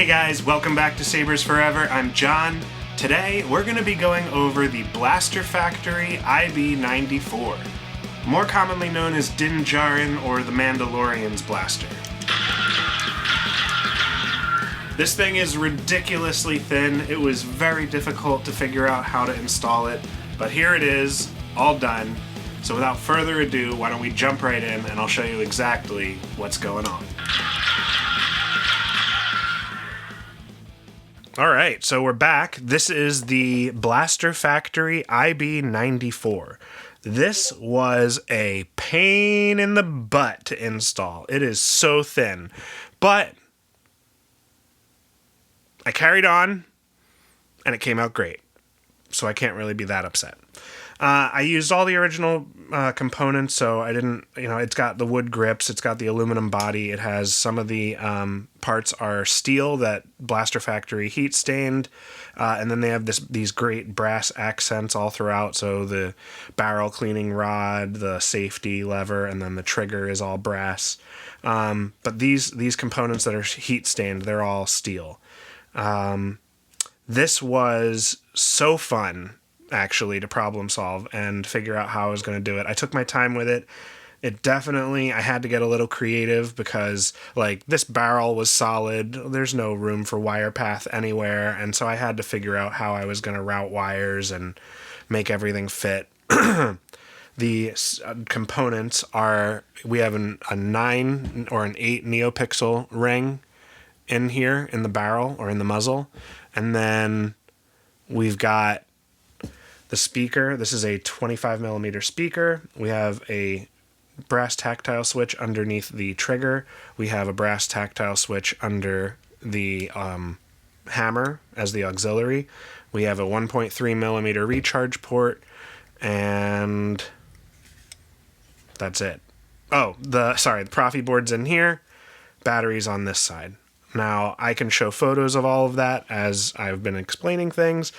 guys, welcome back to Sabers Forever. I'm John. Today we're going to be going over the Blaster Factory IB-94, more commonly known as Din Djarin or the Mandalorian's blaster. This thing is ridiculously thin. It was very difficult to figure out how to install it, but here it is, all done. So without further ado, why don't we jump right in and I'll show you exactly what's going on. Alright, so we're back. This is the Blaster Factory IB-94. This was a pain in the butt to install. It is so thin. But I carried on, and it came out great. So I can't really be that upset. I used all the original components, so I didn't, it's got the wood grips, it's got the aluminum body, it has some of the parts are steel that Blaster Factory heat stained, and then they have these great brass accents all throughout, so the barrel cleaning rod, the safety lever, and then the trigger is all brass. But these components that are heat stained, they're all steel. This was so fun, actually, to problem solve and figure out how I was going to do it. I took my time with it. I had to get a little creative because, this barrel was solid. There's no room for wire path anywhere, and so I had to figure out how I was going to route wires and make everything fit. The components are, we have a 9 or an 8 neopixel ring in here in the barrel or in the muzzle, and then we've got the speaker. This is a 25mm speaker. We have a brass tactile switch underneath the trigger. We have a brass tactile switch under the hammer as the auxiliary. We have a 1.3mm recharge port, and that's it. Oh, the Proffieboard's in here. Batteries on this side. Now, I can show photos of all of that as I've been explaining things.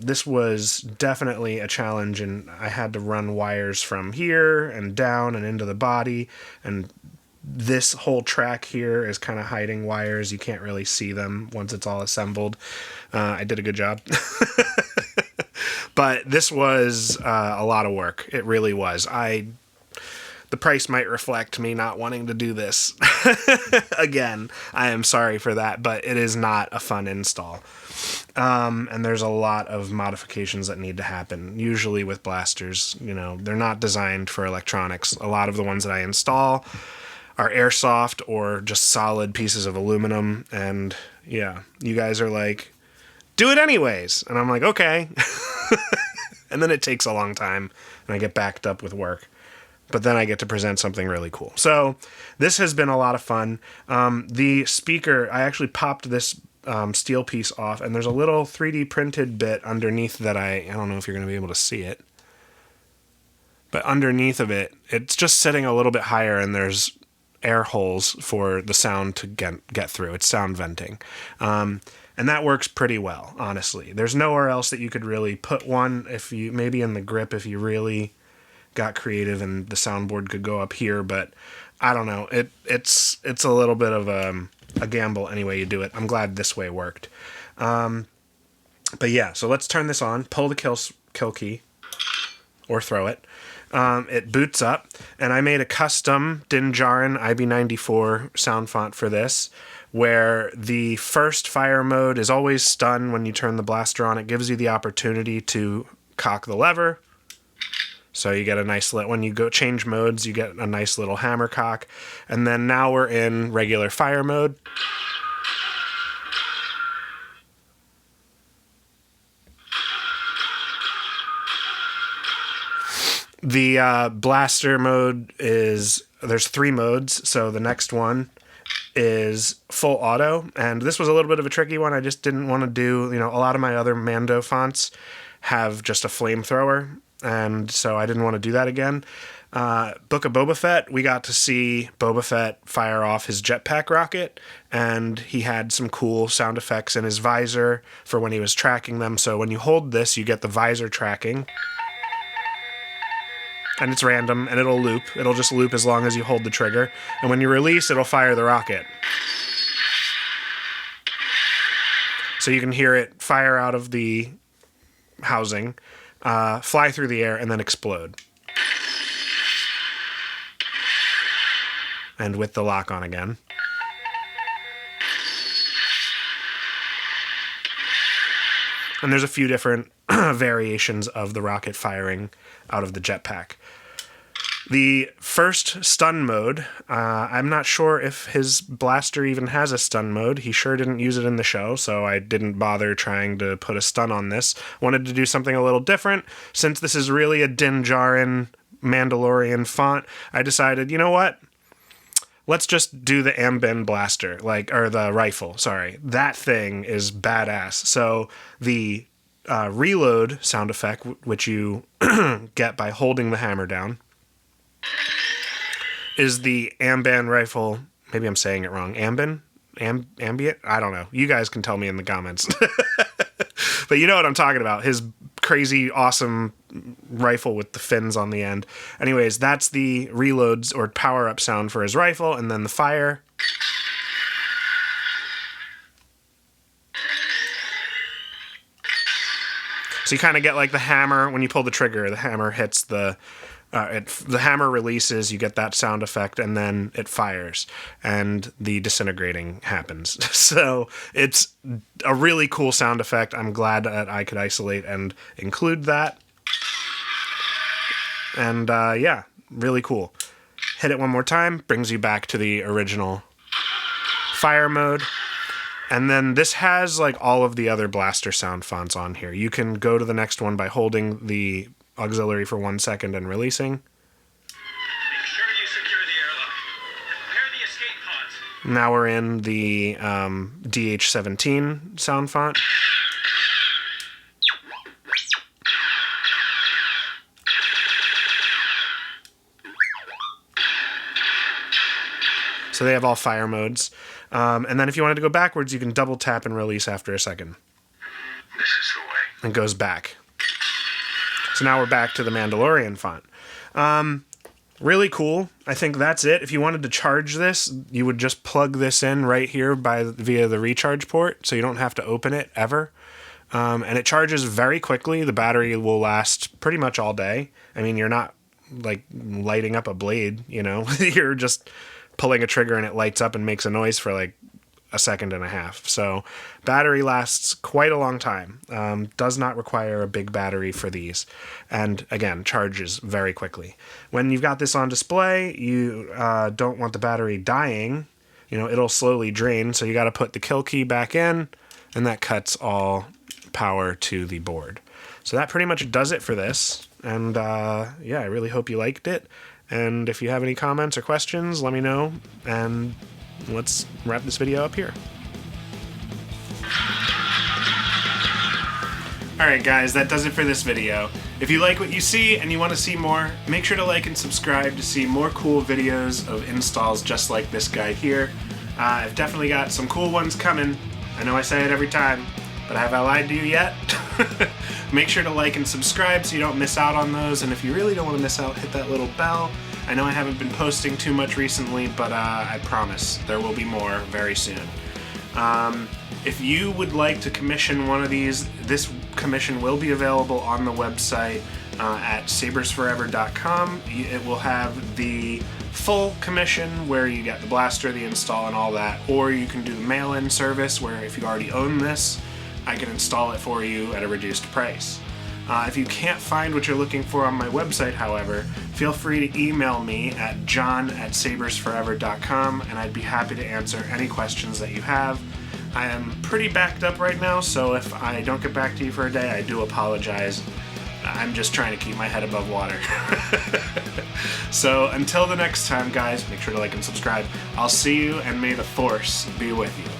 This was definitely a challenge, and I had to run wires from here and down and into the body, and this whole track here is kind of hiding wires. You can't really see them once it's all assembled. I did a good job. But this was a lot of work. It really was. The price might reflect me not wanting to do this. Again, I am sorry for that, but it is not a fun install. And there's a lot of modifications that need to happen. Usually with blasters, they're not designed for electronics. A lot of the ones that I install are airsoft or just solid pieces of aluminum. And yeah, you guys are like, do it anyways. And I'm like, okay. And then it takes a long time and I get backed up with work. But then I get to present something really cool. So this has been a lot of fun. The speaker, I actually popped this steel piece off, and there's a little 3D printed bit underneath that I don't know if you're going to be able to see it. But underneath of it, it's just sitting a little bit higher, and there's air holes for the sound to get through. It's sound venting. And that works pretty well, honestly. There's nowhere else that you could really put one, maybe in the grip if you really got creative and the soundboard could go up here, but I don't know. It's a little bit of a gamble any way you do it. I'm glad this way worked. But yeah, so let's turn this on, pull the kill key, or throw it. It boots up, and I made a custom Din Djarin IB-94 sound font for this, where the first fire mode is always stun when you turn the blaster on. It gives you the opportunity to cock the lever. So you get a nice when you go change modes, you get a nice little hammer cock. And then now we're in regular fire mode. The blaster mode there's 3 modes. So the next one is full auto. And this was a little bit of a tricky one. I just didn't want to do, a lot of my other Mando fonts have just a flamethrower. And so I didn't want to do that again. Book of Boba Fett, we got to see Boba Fett fire off his jetpack rocket, and he had some cool sound effects in his visor for when he was tracking them. So when you hold this, you get the visor tracking. And it's random, and it'll loop. It'll just loop as long as you hold the trigger. And when you release, it'll fire the rocket. So you can hear it fire out of the housing, fly through the air, and then explode. And with the lock on again. And there's a few different variations of the rocket firing out of the jetpack. The first stun mode, I'm not sure if his blaster even has a stun mode. He sure didn't use it in the show, so I didn't bother trying to put a stun on this. Wanted to do something a little different. Since this is really a Din Djarin Mandalorian font, I decided, you know what? Let's just do the Amban blaster, or the rifle, sorry. That thing is badass. So the reload sound effect, which you get by holding the hammer down, is the Amban Rifle. Maybe I'm saying it wrong. Ambient? I don't know. You guys can tell me in the comments. But you know what I'm talking about. His crazy, awesome rifle with the fins on the end. Anyways, that's the reloads or power-up sound for his rifle, and then the fire. So you kind of get like the hammer, when you pull the trigger, the hammer hits the hammer releases, you get that sound effect, and then it fires, and the disintegrating happens. So it's a really cool sound effect. I'm glad that I could isolate and include that. And yeah, really cool. Hit it one more time, brings you back to the original fire mode. And then this has like all of the other blaster sound fonts on here. You can go to the next one by holding the auxiliary for 1 second and releasing. Make sure you secure the airlock. Prepare the escape pods. Now we're in the DH17 sound font. So they have all fire modes. And then if you wanted to go backwards, you can double tap and release after a second. This is the way. And goes back. So now we're back to the Mandalorian font. Really cool. I think that's it. If you wanted to charge this, you would just plug this in right here via the recharge port, so you don't have to open it ever. And it charges very quickly. The battery will last pretty much all day. I mean, you're not like lighting up a blade, you know? You're just pulling a trigger and it lights up and makes a noise for like a second and a half. So battery lasts quite a long time. Does not require a big battery for these. And again, charges very quickly. When you've got this on display, you don't want the battery dying. You know, it'll slowly drain. So you got to put the kill key back in, and that cuts all power to the board. So that pretty much does it for this. And yeah, I really hope you liked it. And if you have any comments or questions, let me know. And let's wrap this video up here. Alright guys, that does it for this video. If you like what you see and you want to see more, make sure to like and subscribe to see more cool videos of installs just like this guy here. I've definitely got some cool ones coming. I know I say it every time, but have I lied to you yet? Make sure to like and subscribe so you don't miss out on those, and if you really don't want to miss out, hit that little bell. I know I haven't been posting too much recently, but I promise there will be more very soon. If you would like to commission one of these, this commission will be available on the website at sabersforever.com. It will have the full commission where you get the blaster, the install, and all that, or you can do the mail-in service where if you already own this, I can install it for you at a reduced price. If you can't find what you're looking for on my website, however, feel free to email me at john@sabersforever.com, and I'd be happy to answer any questions that you have. I am pretty backed up right now, so if I don't get back to you for a day, I do apologize. I'm just trying to keep my head above water. So until the next time, guys, make sure to like and subscribe. I'll see you, and may the Force be with you.